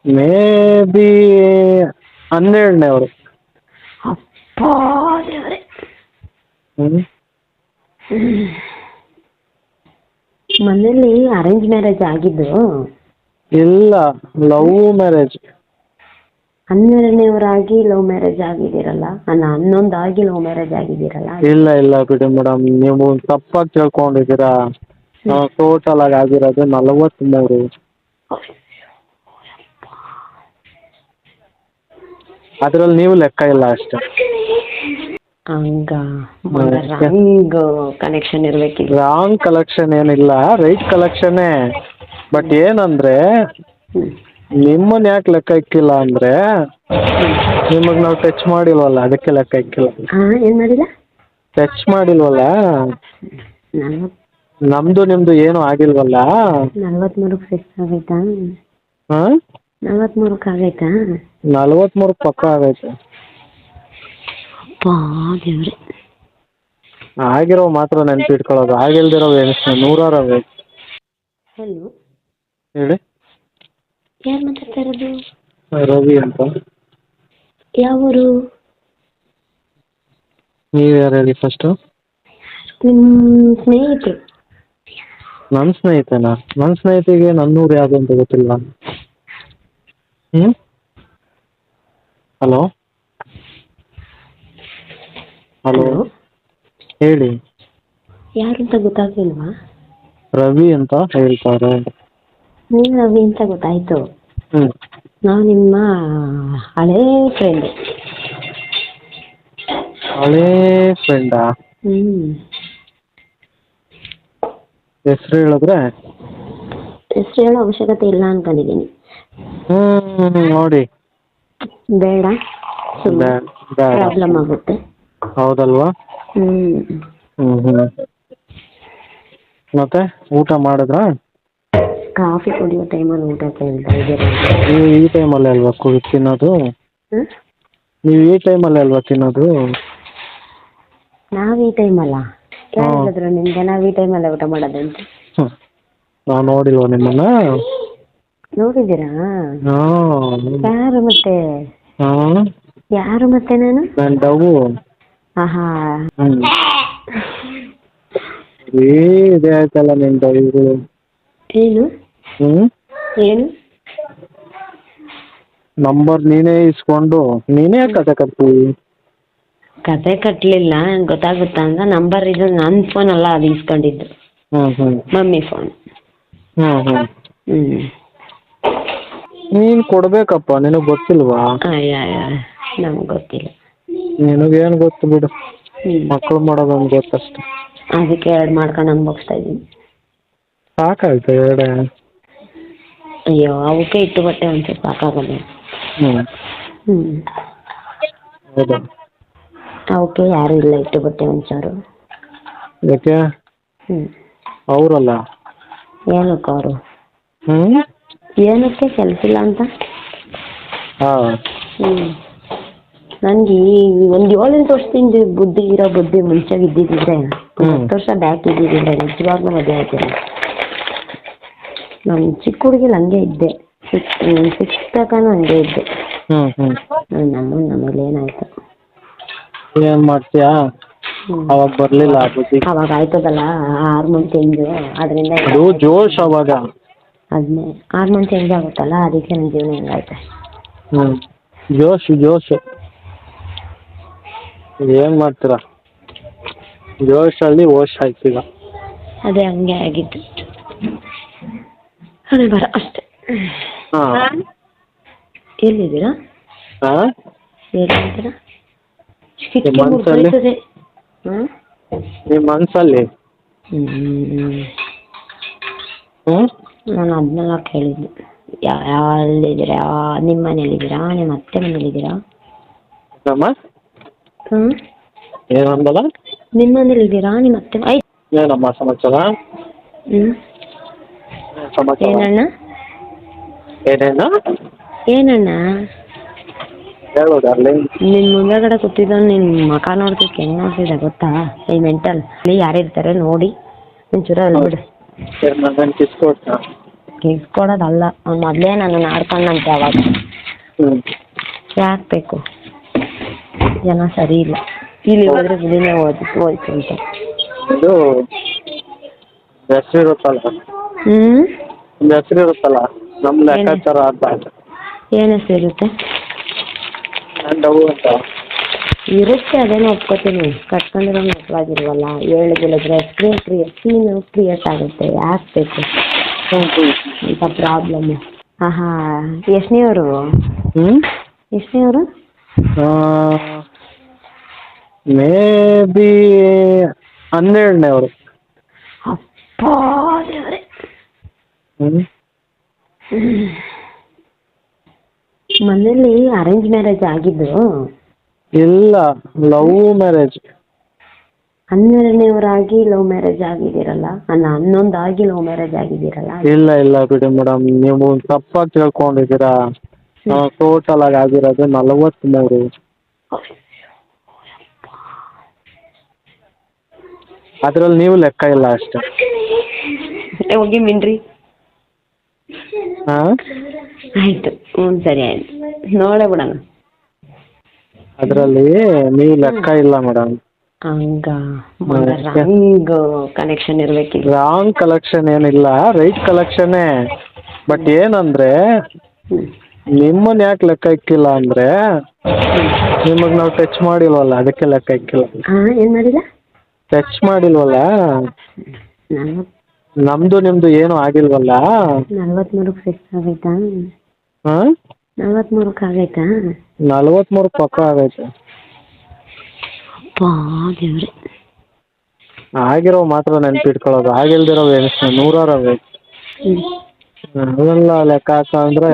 May be 12ನೇವರು. ಅಪ್ಪ ದೇವರೇ. ಹ್ಞೂ ಮನೇಲಿ ಅರೇಂಜ್ ಮ್ಯಾರೇಜ್ ಆಗಿದ್ದು? ಇಲ್ಲ, ಲವ್ ಮ್ಯಾರೇಜ್. 12ನೇವರಾಗಿ ಲವ್ ಮ್ಯಾರೇಜ್ ಆಗಿದ್ದೀರಲ್ಲ, ಅಲ್ಲ 11 ಲವ್ ಮ್ಯಾರೇಜ್ ಆಗಿದ್ದೀರಲ್ಲ? ಇಲ್ಲ ಬಿಡಿ ಮೇಡಮ್, ನೀವು ತಪ್ಪಾಗಿ ತಿಳ್ಕೊಂಡಿದ್ದೀರಾ. ಟೋಟಲ್ ಆಗಿ ಆಗಿರೋದು 43. ಅದ್ರಲ್ಲಿ ನೀವು ಲೆಕ್ಕ ಇಲ್ಲ ಅಷ್ಟೇ. ಹಂಗ ರಾಂಗ್ ಕನೆಕ್ಷನ್ ಇರ್ಬೇಕಿಲ್ಲ. ರಾಂಗ್ ಕಲೆಕ್ಷನ್ ಏನಿಲ್ಲ, ರೈಟ್ ಕಲೆಕ್ಷನ್ನೇ. ಬಟ್ ಏನಂದ್ರೆ ನಿಮ್ಮನ್ನ ಯಾಕೆ ಲೆಕ್ಕ ಇಕ್ಕಿಲ್ಲ ಅಂದ್ರೆ ನಿಮಗೆ ನಾವು ಟಚ್ ಮಾಡಿಲ್ವಲ್ಲ, ಅದಕ್ಕೆ ಲೆಕ್ಕ ಇಕ್ಕಿಲ್ಲ. ಏನ್ ಮಾಡಿಲ್ಲ? ಟಚ್ ಮಾಡಿಲ್ವಲ್ಲ, ನಮ್ದು ನಿಮ್ದು ಏನು ಆಗಿಲ್ವಲ್ಲ. 43 ಫಿಕ್ಸ್ ಆಗೈತಾ? 43 ಆಗೈತಾ? 43 ಪಕ್ಕ ಆಗೈತೆ. ದೇವ್ರೆ. ಆಗಿರೋ ಮಾತ್ರ ನೆನ್ಪಿಟ್ಕೊಳ್ಳೋದು, ಆಗಿಲ್ದಿರೋ ಎಣಿಸ್ತಾ 100 ಆಗೈತೆ. ಹಲೋ, ಹೇಳಿ. ಯಾರು ಮಾತಾಡ್ತಾ ಇರೋದು? ರವಿ ಅಂತ. ಯಾವೂರು? ನೀವು ಯಾರು ಹೇಳಿ ಫಸ್ಟು? ನಿಮ್ಮ ಸ್ನೇಹಿತರು. ನನ್ನ ಸ್ನೇಹಿತನಾ? ನನ್ನ ಸ್ನೇಹಿತಿಗೆ ನನ್ನೂರು ಯಾವುದು ಅಂತ ಗೊತ್ತಿಲ್ಲ. ಹಲೋ ಹಲೋ, ಹೇಳಿ. ಯಾರು ಅಂತ ಗೊತ್ತಾಗ್ಲಿಲ್ವಾ? ರವಿ ಅಂತ ಹೇಳ್ತಾರೆ. ನೀವು ರವಿ ಅಂತ ಗೊತ್ತಾಯ್ತು. ಹ್ಞೂ, ನಾವು ನಿಮ್ಮ ಹಳೇ ಫ್ರೆಂಡ್. ಹಳೇ ಫ್ರೆಂಡಾ? ಹೆಸರು ಹೇಳಿದ್ರೆ? ಹೆಸರು ಹೇಳೋ ಅವಶ್ಯಕತೆ ಇಲ್ಲ ಅನ್ಕೊಂಡಿದ್ದೀನಿ. ನೋಡಿ, ಬೇಡ, ಪ್ರಾಬ್ಲಮ್ ಆಗುತ್ತೆ. ಹೌದಲ್ವಾ? ಮತ್ತೆ ಊಟ ಮಾಡಿದ್ರಾ? ಕಾಫಿ ಕುಡಿಯೋ ಟೈಮಲ್ಲಿ ಊಟ ಕೇಳ್ತಾ ಇದ್ದೀರಾ? ನೀವು ಈ ಟೈಮಲ್ಲಿ ಅಲ್ವಾ ತಿನ್ನೋದು? ನೀವು ಈ ಟೈಮಲ್ಲಿ ಅಲ್ವಾ ತಿನ್ನೋದು? ನಾವ್ ಈ ಟೈಮಲ್ಲ. ಯಾರು ಹೇಳಿದ್ರು ನಿಮ್ಗೆ ನಾವ್ ಈ ಟೈಮಲ್ಲ ಊಟ ಮಾಡೋದಂತ? ನಾವು ನೋಡಿಲ್ವ ನಿಮ್ಮನ್ನ? ನೋಡಿದ್ದೀರಾ? ಯಾರು ಮತ್ತೆ? ಯಾರು ಮತ್ತೆ? ನಾನು ಡವ್. ಇದೇ ಆಯ್ತಲ್ಲ ನಿನ್ ಡವ್. ಏನು ಏನು ನಂಬರ್ ನೀನೇ ಇಸ್ಕೊಂಡು ನೀನೇ ಕತೆ ಕಟ್ತೀವಿ. ಕತೆ ಕಟ್ಟಲಿಲ್ಲ, ಗೊತ್ತಾಗುತ್ತಾ ಅಂತ. ನಂಬರ್ ಇದು ನನ್ನ ಫೋನ್ ಅಲ್ಲ, ಅದು ಇಸ್ಕೊಂಡಿದ್ದು ಮಮ್ಮಿ ಫೋನ್. ನೀನ್ ಕೊಡ್ಬೇಕಪ್ಪ, ನಿನಗೆ ಗೊತ್ತಿಲ್ವಾ? ನಮ್ಗೆ ಗೊತ್ತಿಲ್ಲ. ನಿನಗೇನು ಗೊತ್ತು ಬಿಡು, ಮಕ್ಕಳು ಮಾಡೋದೊಂದು ಗೊತ್ತಷ್ಟೆ. ಅದಕ್ಕೆ 2 ಮಾಡ್ಕೊಂಡು ಅನ್ಭವಿಸ್ತಾ ಇದ್ದೀನಿ. ಸಾಕಾಯ್ತು 2? ಅಯ್ಯೋ, ಅವಕ್ಕೆ ಇಟ್ಟು ಬಟ್ಟೆ ಒಂಚೂರು ಸಾಕಾಗಲ್ಲ. ಹೌದಾ? ಅವಕ್ಕೆ ಯಾರು ಇಲ್ಲ ಇಟ್ಟು ಬಟ್ಟೆ ಒಂಚೂರು. ಯಾಕೆ? ಅವರಲ್ಲ ಏನಕ್ಕೆ ಅವರು? ಏನಕ್ಕೆ ಕೆಲಸ ಇಲ್ಲ ಅಂತ? ನನಗೆ ಒಂದು 7-8 ವರ್ಷದಿಂದ ಬುದ್ಧಿ ಮುಂಚೆ ಇದ್ದಿದ್ದಿದ್ರೆ, 10 ವರ್ಷ ಬ್ಯಾಕ್ ಇದ್ದಿದ್ದಿದ್ರೆ ನಿಜವಾಗ್ಲೂ ಮದುವೆ ಆಯ್ತಿಲ್ಲ. ನಾನು ಚಿಕ್ಕ ಹುಡುಗಿಲಿ ಹಂಗೆ ಇದ್ದೆ, 6th ತನಕನೂ ಹಂಗೆ ಇದ್ದೆ. ನಮ್ಮಲ್ಲಿ ಏನಾಯ್ತು? ಏನ್ ಮಾಡ್ತೀಯಾ? ಅವಾಗ ಬರ್ಲಿಲ್ಲ ಬುದ್ಧಿ. ಅವಾಗ ಆಯ್ತದಲ್ಲ ಹಾರ್ಮೋನ್ ಚೇಂಜ್, ಅದರಿಂದ ಜೋಶ್. ಅವಾಗ ಅದನ್ನೇ ಹಾರ್ಮೋನ್ ಚೇಂಜ್ ಆಗುತ್ತಲ್ಲ, ಅದಕ್ಕೆ ನನ್ನ ಜೀವನ ಹೆಂಗಾಯ್ತು. ಜೋಶ್ ಏನ್ ಮಾಡ್ತೀರಾ? ಜೋಶಲ್ಲಿ ಓಶ್ ಆಯ್ತೀಗ. ಅದೇ ಹಂಗೆ ಆಗಿತ್ತು. ಹಣೆ ಬರ ಅಷ್ಟೇ. ಎಲ್ಲಿದ್ದೀರಾ? ಎಲ್ಲಿದ್ದೀರಾ? ನಿಮ್ಮ ಮನಸ್ಸಲ್ಲಿ. ನಾನು ಅದನ್ನೆಲ್ಲ ಕೇಳಿದ್ದೆ. ಎಲ್ಲಿದ್ದೀರಾ? ನಿಮ್ಮ ಮನೇಲಿದ್ದೀರಾ? ನಿಮ್ಮ ಅತ್ತೆ ಮನೇಲಿದ್ದೀರಾ? ಏನಂದಲ್ಲ? ನಿಮ್ಮ ಮನೇಲಿದ್ದೀರಾ? ನಿಮ್ಮ ಅತ್ತೆ? ಏನಮ್ಮ ಸಮಾಚಾರ? ಏನಣ್ಣ? ಏನಣ್ಣ ಹೇಳು ಡಾರ್ಲಿಂಗ್. ನಿನ್ ಮುಂದೆಗಡೆ ಕೂತಿದ್ದ ನಿನ್ ಮಕ ನೋಡ್ತಿಕ್ಕೆ ಹೆಂಗ್ ನೋಡ್ತಿದ್ದೆ ಗೊತ್ತಾ? ಈ ಮೆಂಟಲ್ ಅಲ್ಲಿ ಯಾರಿರ್ತಾರೆ ನೋಡಿ ಒಂಚೂರ ಅಲ್ಬಿಡು. ಕಿಸ್ ಕೊಡ್ತಾ? ಗಿಫ್ಟ್ ಕೊಡೋದಲ್ಲ ಅವ್ನು ಮೊದಲೇ ನನ್ನ ಆಡ್ಕೊಂಡಂತೆ ಅವಾಗ ಹ್ಞೂ ಯಾಕೆ ಬೇಕು ಜನ ಸರಿ ಇಲ್ಲ ಇಲ್ಲಿ ಹೋದ್ರೆ ಬಿಡಿನೇ ಹೋಯ್ತು ಅಂತ ಇದು ಹೆಸರು ಇರುತ್ತಲ್ಲ ಒಂದು ಹೆಸರು ಇರುತ್ತಲ್ಲ ನಮ್ಮ ಲೆಕ್ಕಾಚಾರ ಅಂತ ಏನು ಹೆಸರಿರುತ್ತೆ ಡವ್ ಅಂತ ಇರುತ್ತೆ ಅದೇನೋ ಒಪ್ಕೋತೀನಿ ಕಟ್ಕೊಂಡಿರೋ ಮಕ್ಕಳಾಗಿಲ್ವಲ್ಲ ಹೇಳಿದ್ರೆ ನೀನು ಕ್ರಿಯೇಟ್ ಆಗುತ್ತೆ ಯಾಕೆ ಬೇಕು ಅಂತ ಪ್ರಾಬ್ಲಮ್ಮು ಎಷ್ಟನೇವರು ಎಷ್ಟನೇವರು ಮೇ ಬಿ 12ನೇವರು ಅಪ್ಪ ದೇವ್ರೆ ಮನೇಲಿ ಅರೇಂಜ್ ಮ್ಯಾರೇಜ್ ಆಗಿದ್ದು ಇಲ್ಲ ಲವ್ ಮ್ಯಾರೇಜ್ 12ನೇವರಾಗಿ ಲವ್ ಮ್ಯಾರೇಜ್ ಆಗಿದ್ದೀರಲ್ಲ ಅಲ್ಲ 11 ಲವ್ ಮ್ಯಾರೇಜ್ ಆಗಿದ್ದೀರಲ್ಲ ಇಲ್ಲ ಬಿಡಿ ಮೇಡಮ್ ನೀವು ತಪ್ಪಾಗಿ ತಿಳ್ಕೊಂಡಿದ್ದೀರಾ ಟೋಟಲ್ ಆಗಿ ಆಗಿರೋದು 43 ಅದ್ರಲ್ಲಿ ನೀವು ಲೆಕ್ಕ ಇಲ್ಲ ಅಷ್ಟೇ ಹೋಗಿ ಮಿನ್ರಿ ಹಾಂ ಆಯ್ತು ಸರಿ ಆಯ್ತು ನೋಡೇ ಬಿಡೋಣ ಅದರಲ್ಲಿ ನೀವು ಲೆಕ್ಕ ಇಲ್ಲ ಮೇಡಮ್ ಹಂಗ ರಾಂಗ್ ಕನೆಕ್ಷನ್ ಇರ್ಬೇಕಿಲ್ಲ ರಾಂಗ್ ಕಲೆಕ್ಷನ್ ಏನಿಲ್ಲ ರೈಟ್ ಕಲೆಕ್ಷನ್ನೇ ಬಟ್ ಏನಂದ್ರೆ ನಿಮ್ಮನ್ನ ಯಾಕೆ ಲೆಕ್ಕ ಇಕ್ಕಿಲ್ಲ ಅಂದ್ರೆ ನಿಮಗೆ ನಾವು ಟಚ್ ಮಾಡಿಲ್ವಲ್ಲ ಅದಕ್ಕೆ ಲೆಕ್ಕ ಇಕ್ಕಿಲ್ಲ ಏನು ಮಾಡಿಲ್ಲ ಟಚ್ ಮಾಡಿಲ್ವಲ್ಲ ನಮ್ದು ನಿಮ್ದು ಏನು ಆಗಿಲ್ವಲ್ಲ 43ಕ್ಕೆ ಫಿಕ್ಸ್ ಆಗೈತಾ ಹಾಂ 43ಕ್ಕೆ ಆಗೈತಾ 43 ಪಕ್ಕ ಆಗೈತೆ ದೇವ್ರೆ ಆಗಿರೋ ಮಾತ್ರ ನೆನ್ಪಿಟ್ಕೊಳ್ಳೋದು ಆಗಿಲ್ದಿರೋ ನೂರಾರು ಆಗೈತೆ ಅವೆಲ್ಲ ಲೆಕ್ಕ ಹಾಕ ಅಂದ್ರೆ